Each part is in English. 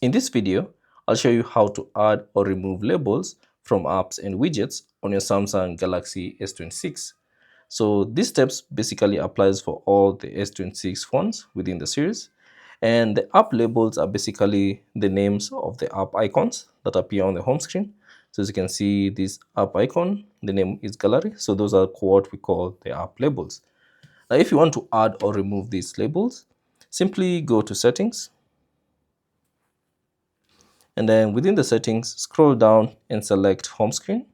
In this video, I'll show you how to add or remove labels from apps and widgets on your Samsung Galaxy S26. So these steps basically applies for all the S26 phones within the series. And the app labels are basically the names of the app icons that appear on the home screen. So as you can see, this app icon, the name is Gallery. So those are what we call the app labels. Now, if you want to add or remove these labels, simply go to Settings. And then within the settings, scroll down and select Home Screen.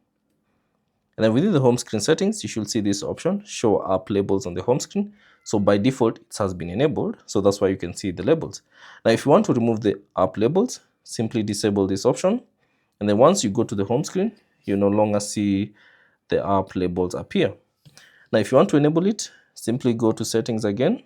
And then within the home screen settings, you should see this option, Show App Labels on the home screen. So by default, it has been enabled. So that's why you can see the labels. Now, if you want to remove the app labels, simply disable this option. And then once you go to the home screen, you no longer see the app labels appear. Now, if you want to enable it, simply go to Settings again,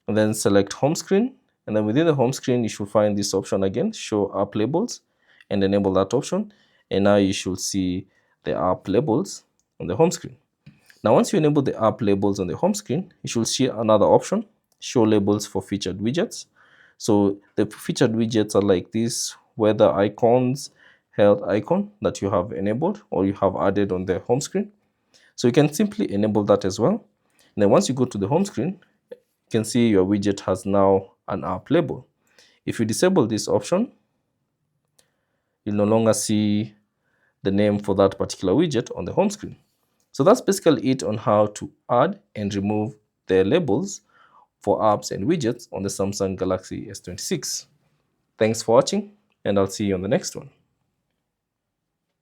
and then select Home Screen. And then within the home screen, you should find this option again, Show App Labels, and enable that option. And now you should see the app labels on the home screen. Now, once you enable the app labels on the home screen, you should see another option, Show Labels for Featured Widgets. So the featured widgets are like this weather icons, health icon that you have enabled or you have added on the home screen. So you can simply enable that as well. And then once you go to the home screen, you can see your widget has now an app label. If you disable this option, you'll no longer see the name for that particular widget on the home screen. So that's basically it on how to add and remove the labels for apps and widgets on the Samsung Galaxy S26. Thanks for watching, and I'll see you on the next one.